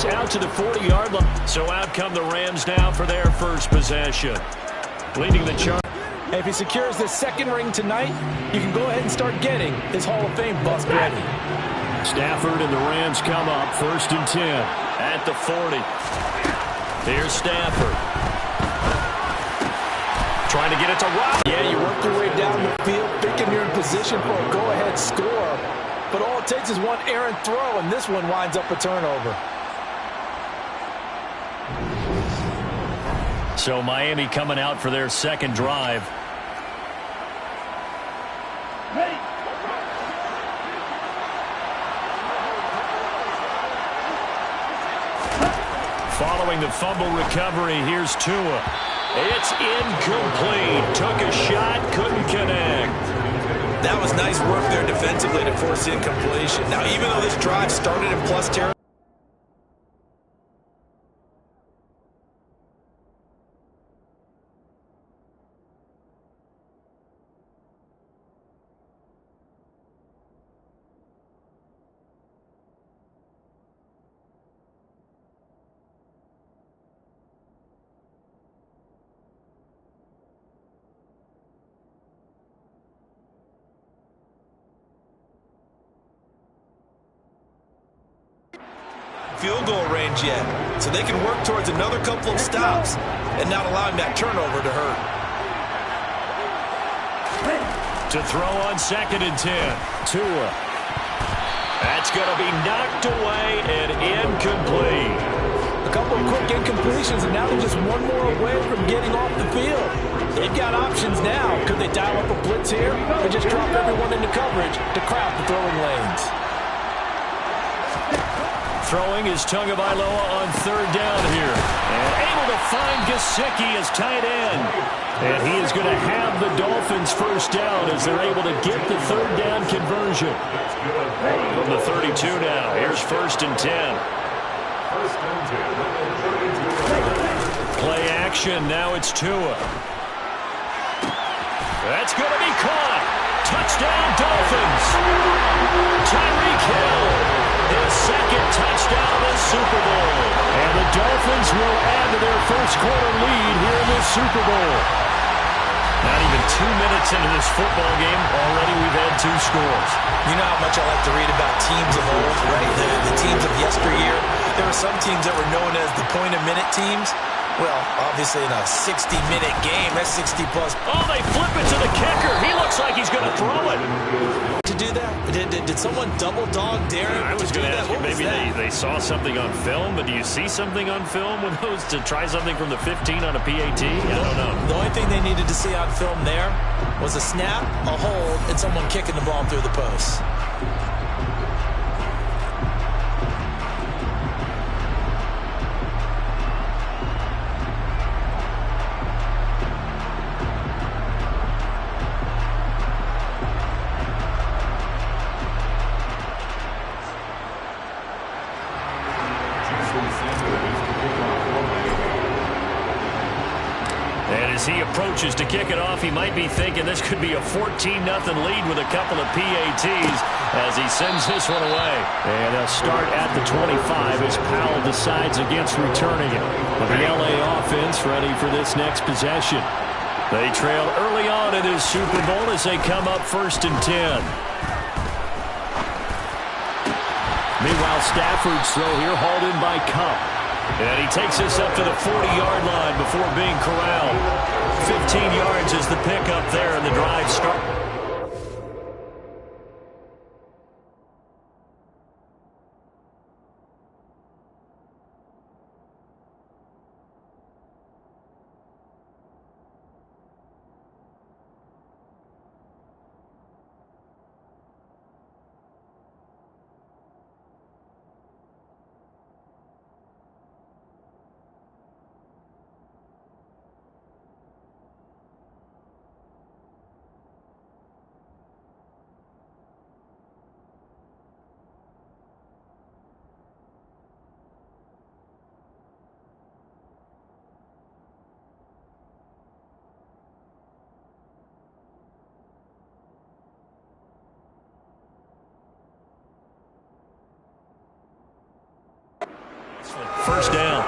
this out to the 40-yard line. So out come the Rams now for their first possession. Leading the charge. If he secures the second ring tonight, you can go ahead and start getting his Hall of Fame bust ready. Stafford and the Rams come up 1st and 10 at the 40. Here's Stafford. Trying to get it to Rob. Yeah, you work your way down the field, thinking you're in position for a go-ahead score. But all it takes is one errant throw, and this one winds up a turnover. So Miami coming out for their second drive. Following the fumble recovery, here's Tua. It's incomplete. Took a shot, couldn't connect. That was nice work there defensively to force incompletion. Now, even though this drive started in plus territory, field goal range yet, so they can work towards another couple of stops and not allowing that turnover to hurt. To throw on 2nd and 10. Tua. That's going to be knocked away and incomplete. A couple of quick incompletions, and now they're just one more away from getting off the field. They've got options now. Could they dial up a blitz here or just drop everyone into coverage to crowd the throwing lanes? Throwing is Tagovailoa on 3rd down here. And able to find Gesicki as tight end. And he is going to have the Dolphins first down as they're able to get the 3rd down conversion. From the 32 now, here's 1st and 10. Play action, now it's Tua. That's going to be caught. Touchdown, Dolphins. Tyreek Hill. His second touchdown of the Super Bowl. And the Dolphins will add to their first quarter lead here in this Super Bowl. Not even 2 minutes into this football game, already we've had 2 scores. You know how much I like to read about teams of old, right? The teams of yesteryear. There were some teams that were known as the point-a-minute teams. Well, obviously in a 60-minute game, that's 60-plus. Oh, they flip it to the kicker. He looks like he's going to throw it. To do that? Did someone double-dog dare him? I was going to ask you, maybe they saw something on film, but do you see something on film with those to try something from the 15 on a PAT? I don't know. The only thing they needed to see on film there was a snap, a hold, and someone kicking the ball through the post. As he approaches to kick it off, he might be thinking this could be a 14-0 lead with a couple of PATs as he sends this one away. And they'll start at the 25 as Powell decides against returning it. But the LA offense ready for this next possession. They trail early on in this Super Bowl as they come up 1st and 10. Meanwhile, Stafford's throw here hauled in by Cup. And he takes this up to the 40-yard line before being corralled. 15 yards is the pickup there, and the drive starts. First down.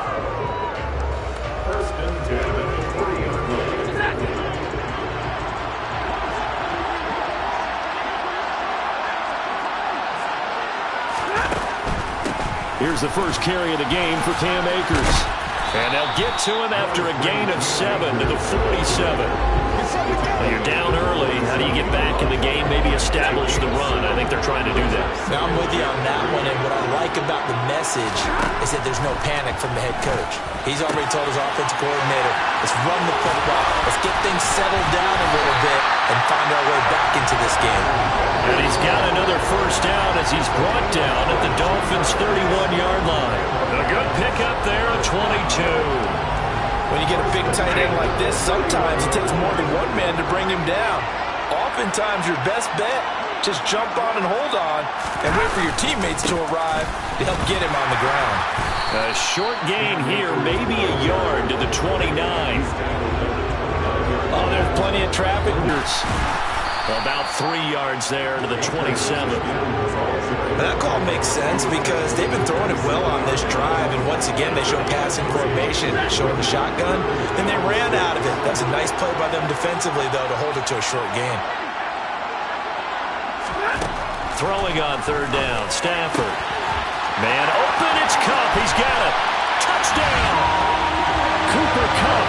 Here's the first carry of the game for Cam Akers. And they'll get to him after a gain of 7 to the 47. Well, you're down early. How do you get back in the game, maybe establish the run? I think they're trying to do that. Now, I'm with you on that one, and what I like about the message is that there's no panic from the head coach. He's already told his offensive coordinator, let's run the football, let's get things settled down a little bit, and find our way back into this game. And he's got another first down as he's brought down at the Dolphins' 31-yard line. A good pickup there at 22. When you get a big tight end like this, sometimes it takes more than one man to bring him down. Oftentimes, your best bet, just jump on and hold on and wait for your teammates to arrive to help get him on the ground. A short gain here, maybe a yard to the 29. Oh, there's plenty of traffic. About 3 yards there to the 27. That call makes sense because they've been throwing it well on this drive, and once again they show passing formation, showing the shotgun, and they ran out of it. That's a nice play by them defensively, though, to hold it to a short gain. Throwing on third down, Stafford. Man open, it's Kupp. He's got it. Touchdown. Cooper Kupp,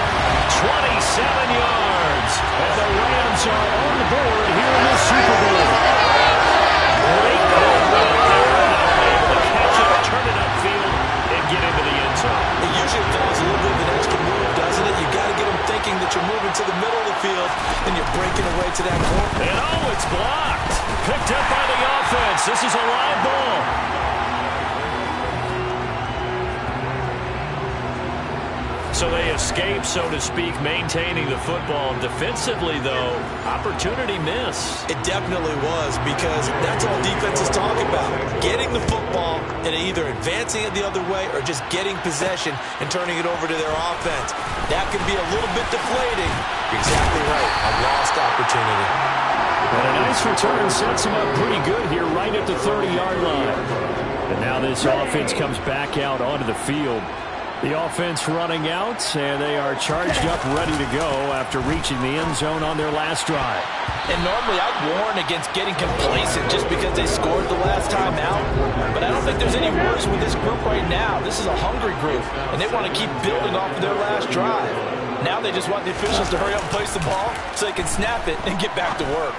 27 yards. And the Rams are on the board here in the Super Bowl. Great ball out there. Able to catch it, turn it upfield, and get into the end zone. It usually follows a little bit of an extra move, doesn't it? You got to get them thinking that you're moving to the middle of the field, and you're breaking away to that corner. And oh, it's blocked. Picked up by the offense. This is a live ball. So they escape, so to speak, maintaining the football. Defensively, though, opportunity miss. It definitely was, because that's all defenses talk about. Getting the football and either advancing it the other way or just getting possession and turning it over to their offense. That can be a little bit deflating. You're exactly right. A lost opportunity. And a nice return sets him up pretty good here right at the 30-yard line. And now this offense comes back out onto the field. The offense running out, and they are charged up, ready to go after reaching the end zone on their last drive. And normally I'd warn against getting complacent just because they scored the last time out. But I don't think there's any worries with this group right now. This is a hungry group, and they want to keep building off of their last drive. Now they just want the officials to hurry up and place the ball so they can snap it and get back to work.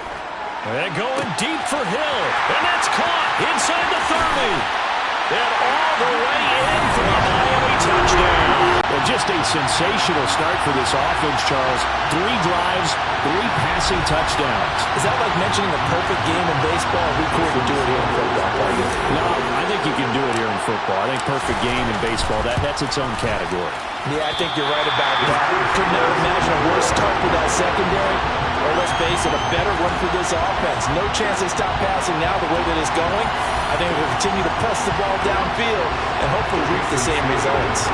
And going deep for Hill, and that's caught inside the 30. And all the way in for a Miami touchdown. Well, just a sensational start for this offense, Charles. 3 drives, 3 passing touchdowns. Is that like mentioning a perfect game in baseball? We couldn't do it here in football, right? No, I think you can do it here in football. I think perfect game in baseball, that's its own category. Yeah, I think you're right about that. Could not imagine a worse start for that secondary. Or let's face it, a better one for this offense. No chance they stop passing now the way that it's going. I think we'll continue to press the ball downfield and hopefully reap the same results.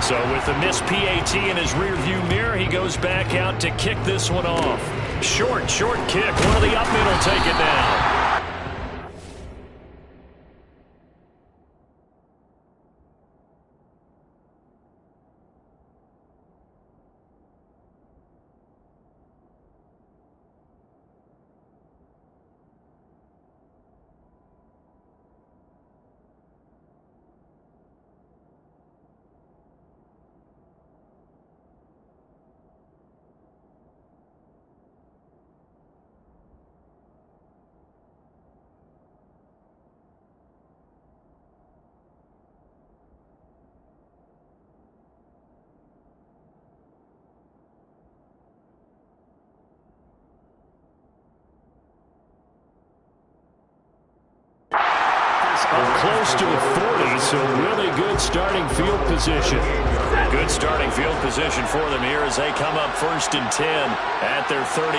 So with the missed PAT in his rearview mirror, he goes back out to kick this one off. Short kick. One of the up men will take it down. Close to a 40, so really good starting field position. Good starting field position for them here as they come up 1st and 10 at their 38.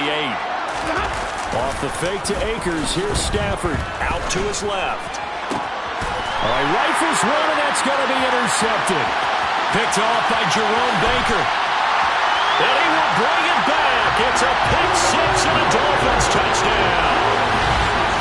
Off the fake to Akers, here's Stafford out to his left. All right, rifles one, and that's going to be intercepted. Picked off by Jerome Baker. And he will bring it back. It's a pick 6 and a Dolphins touchdown.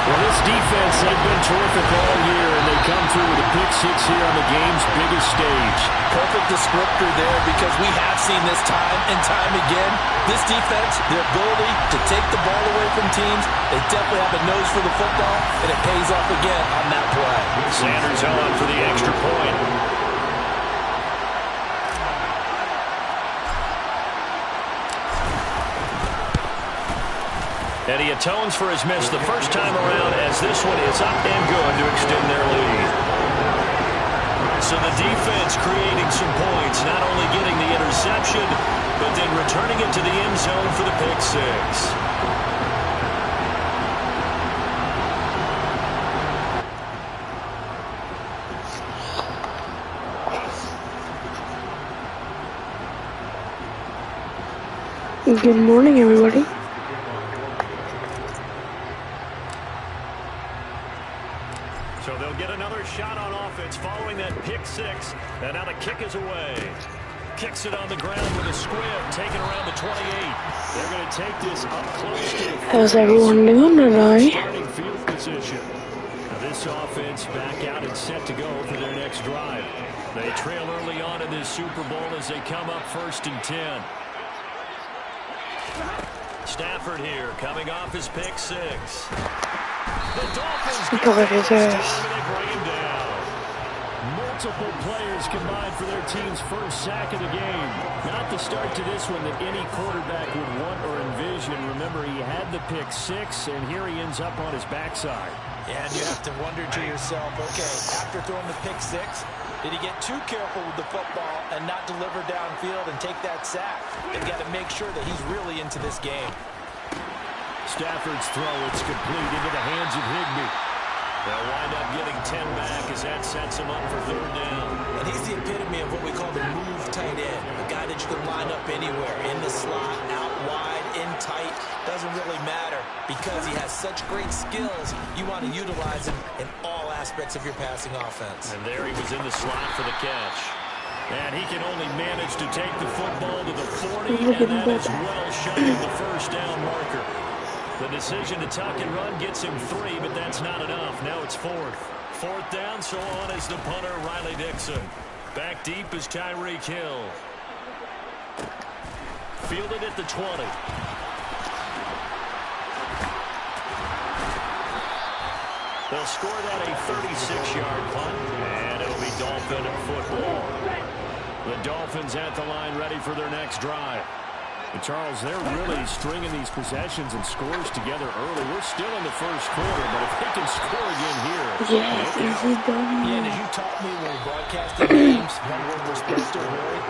Well, this defense, they've been terrific all year, and they come through with a pick six here on the game's biggest stage. Perfect descriptor there, because we have seen this time and time again. This defense, their ability to take the ball away from teams, they definitely have a nose for the football, and it pays off again on that play. Sanders on for the extra point. And he atones for his miss the first time around, as this one is up and good to extend their lead. So the defense creating some points, not only getting the interception, but then returning it to the end zone for the pick six. Good morning, everybody. So they'll get another shot on offense following that pick six. And now the kick is away. Kicks it on the ground with a squib, taken around the 28. They're going to take this up close to How's everyone doing today? starting field position. Now this offense back out and set to go for their next drive. They trail early on in this Super Bowl as they come up 1st and 10. Stafford here, coming off his pick six. The Dolphins get it. They bring him down. Multiple players combined for their team's first sack of the game. Not the start to this one that any quarterback would want or envision. Remember, he had the pick six, and here he ends up on his backside. Yeah, and you have to wonder to yourself, okay, after throwing the pick six, did he get too careful with the football and not deliver downfield and take that sack? They've got to make sure that he's really into this game. Stafford's throw, it's complete into the hands of Higbee. They'll wind up getting 10 back as that sets him up for 3rd down. And he's the epitome of what we call the move tight end, a guy that you can line up anywhere, in the slot, out wide, in tight, doesn't really matter because he has such great skills. You want to utilize him in all aspects of your passing offense. And there he was in the slot for the catch. And he can only manage to take the football to the 40, and that is well shy of the 1st down marker. The decision to tuck and run gets him 3, but that's not enough. Now it's 4th. 4th down, so on is the punter, Riley Dixon. Back deep is Tyreek Hill. Fielded at the 20. They'll score that a 36-yard punt, and it'll be Dolphin football. The Dolphins at the line, ready for their next drive. And Charles, they're really stringing these possessions and scores together early. We're still in the 1st quarter, but if they can score again here. Yeah, easy done. Yeah, and as you taught me when we broadcasted games, one word we're supposed to avoid,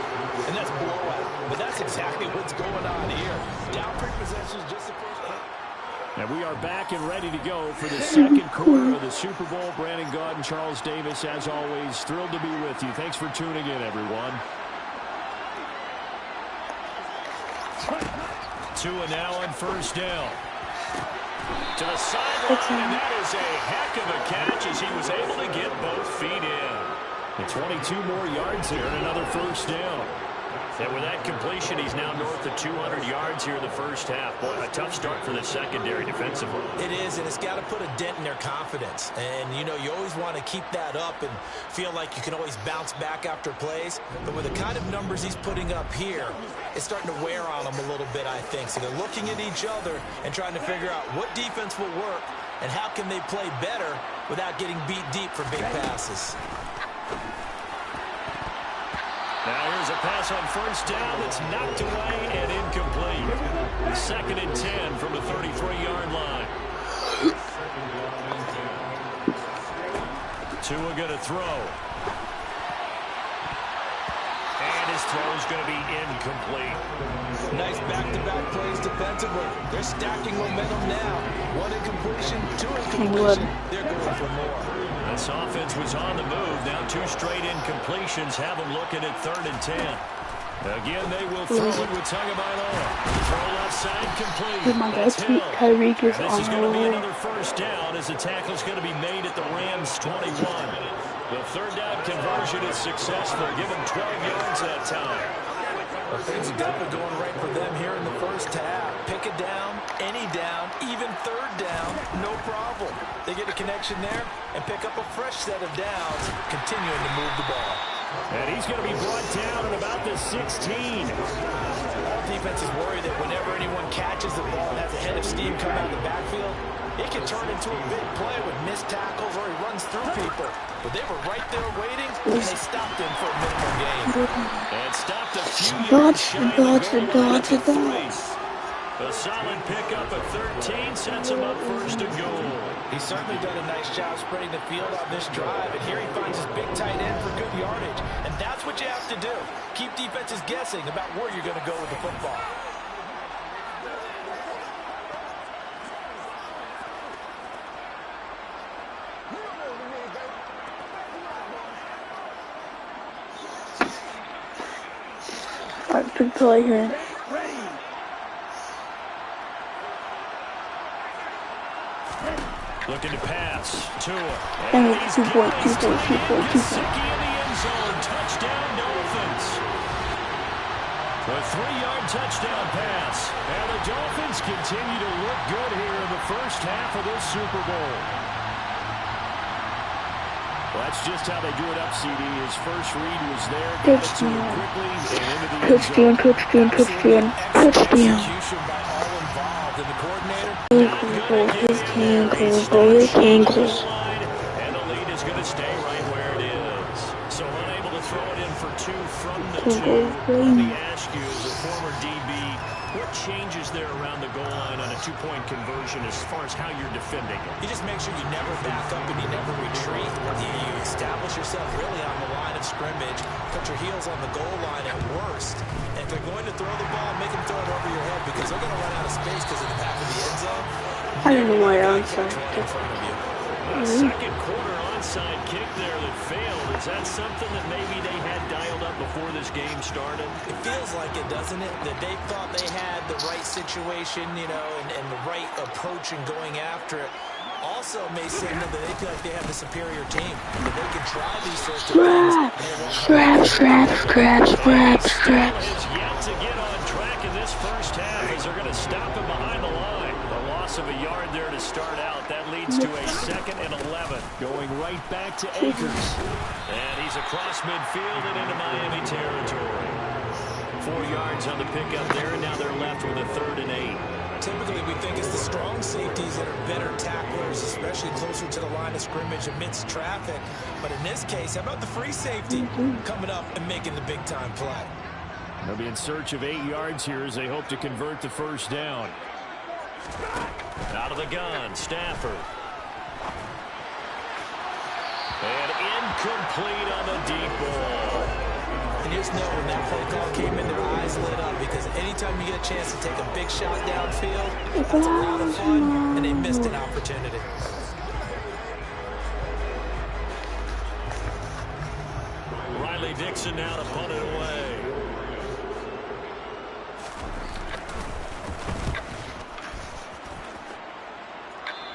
and that's blowout. But that's exactly what's going on here. Down 3 possessions just the first half. And we are back and ready to go for the 2nd quarter of the Super Bowl. Brandon Gaud and Charles Davis, as always, thrilled to be with you. Thanks for tuning in, everyone. Tua now on 1st down. To the sideline, and that is a heck of a catch as he was able to get both feet in. And 22 more yards here and another 1st down. And with that completion, he's now north of 200 yards here in the 1st half. Boy, a tough start for the secondary defensively. It is, and it's got to put a dent in their confidence. And, you know, you always want to keep that up and feel like you can always bounce back after plays. But with the kind of numbers he's putting up here, it's starting to wear on them a little bit, I think. So they're looking at each other and trying to figure out what defense will work and how can they play better without getting beat deep for big passes. Now here's a pass on 1st down that's knocked away and incomplete. 2nd and 10 from the 33-yard line. Tua going to throw. And his throw is going to be incomplete. Nice back-to-back plays defensively. They're stacking momentum now. 1 incompletion, 2 incompletion. They're going for more. This offense was on the move. Now 2 straight incompletions have them looking at 3rd and 10. Again, they will throw it with Tagovailoa. Throw left side complete. That's Hill. Tyreek is This is on going to be the another 1st down as the tackle is going to be made at the Rams' 21. The 3rd down conversion is successful. Give them 12 yards that time. Well, things are definitely going right for them here in the 1st half. Pick it down, any down, even 3rd down, no problem. They get a connection there and pick up a fresh set of downs, continuing to move the ball. And he's going to be brought down at about the 16. All defenses worry that whenever anyone catches the ball and has a head of steam come out of the backfield, it can turn into a big play with missed tackles or he runs through people. But they were right there waiting, and they stopped him for a minimal gain. And stopped a few yards shy of the goal line at the 3. A solid pickup at 13 sets him up first and goal. He's certainly done a nice job spreading the field on this drive, and here he finds his big tight end for good yardage. And that's what you have to do. Keep defenses guessing about where you're going to go with the football. Alright, big play here. Looking to pass. Tua. And it's 2 point. Gesicki in the end zone. Touchdown, Dolphins. A 3-yard touchdown pass. And the Dolphins continue to look good here in the first half of this Super Bowl. Well, that's just how they drew it up, CD. His first read was there. Got it to him quickly and into the end zone. Touchdown. Execution by all involved, and the coordinator. His ankles. And the lead is going to stay right where it is. So unable to throw it in for 2 from the 2. Let me ask you, as a former DB, what changes there around the goal line on a 2-point conversion as far as how you're defending it? You just make sure you never back up and you never retreat. You establish yourself really on the line of scrimmage, put your heels on the goal line at worst. And if they're going to throw the ball, make them throw it over your head because they're going to run out of space because of the back of the end zone. I don't know why onside. A second quarter onside kick there that failed. Is that something that maybe they had dialed up before this game started? It feels like it, doesn't it? That they thought they had the right situation, you know, and the right approach in going after it. Also may signal that they feel like they have the superior team. That they can try these sorts of things. Straps. Is yet to get on track in this first half as they're going to stop him behind the line. A loss of a yard there to start out. That leads to a 2nd and 11. Going right back to Akers. And he's across midfield and into Miami territory. 4 yards on the pickup there, and now they're left with a 3rd and 8. Typically, we think it's the strong safeties that are better tacklers, especially closer to the line of scrimmage amidst traffic. But in this case, how about the free safety coming up and making the big-time play? They'll be in search of 8 yards here as they hope to convert the first down. Out of the gun, Stafford. And incomplete on the deep ball. And just know when that play call came in, their eyes lit up because anytime you get a chance to take a big shot downfield, that's a lot of fun, and they missed an opportunity. Riley Dixon now to punt it away.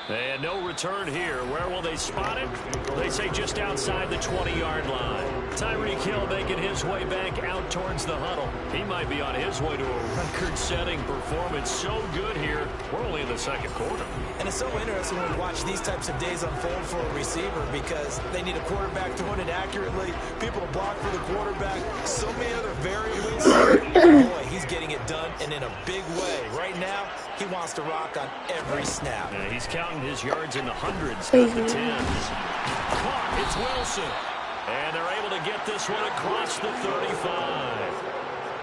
And no return here. Where will they spot it? They say just outside the 20-yard line. Tyreek Hill making his way back out towards the huddle. He might be on his way to a record-setting performance. So good here. We're only in the second quarter. And it's so interesting when we watch these types of days unfold for a receiver because they need a quarterback throwing it accurately, people to block for the quarterback, so many other variables. Boy, he's getting it done and in a big way. Right now, he wants to rock on every snap. Yeah, he's counting his yards in the hundreds, not the tens. Caught, it's Wilson. And they're able to get this one across the 35.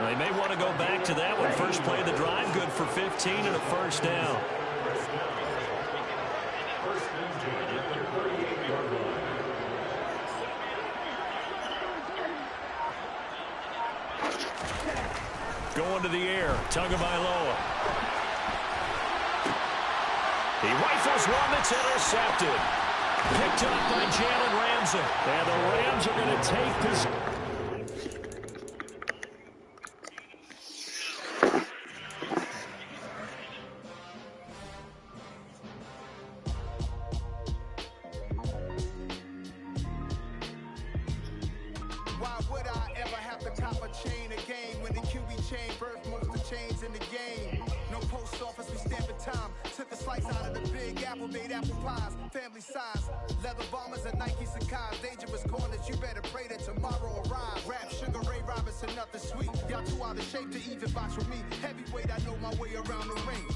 They may want to go back to that one. First play of the drive, good for 15 and a first down. Going to the air, Tagovailoa. He rifles one that's intercepted. Picked up by Jalen Ramsey. And the Rams are going to take this. Why would I ever have to top a chain a game when the QB chain birth most of the chains in the game? No Post office, we stamping time. Took a slice out of the big apple, made apple pies. Family size. Leather bombers and Nikes and Kais. Dangerous corners, you better pray that tomorrow arrives. Rap, Sugar Ray Robinson, nothing sweet. Y'all too out of shape to even box with me. Heavyweight, I know my way around the ring.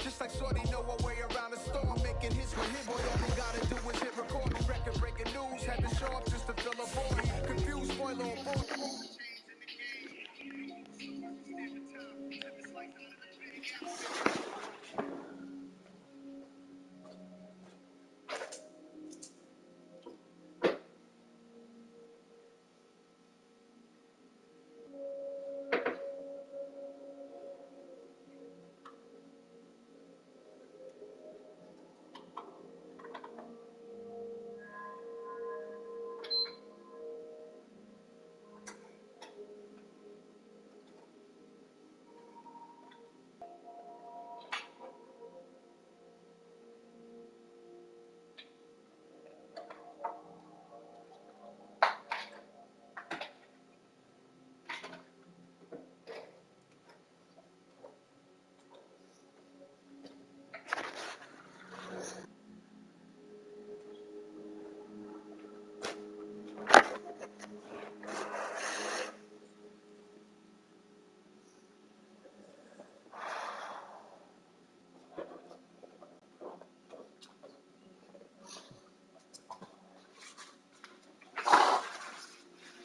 Just like Shorty know her way around the storm, making hits with him. Boy, all he gotta do is hit record. Record breaking news, had to show up just to fill a void. Confused, spoiler on board.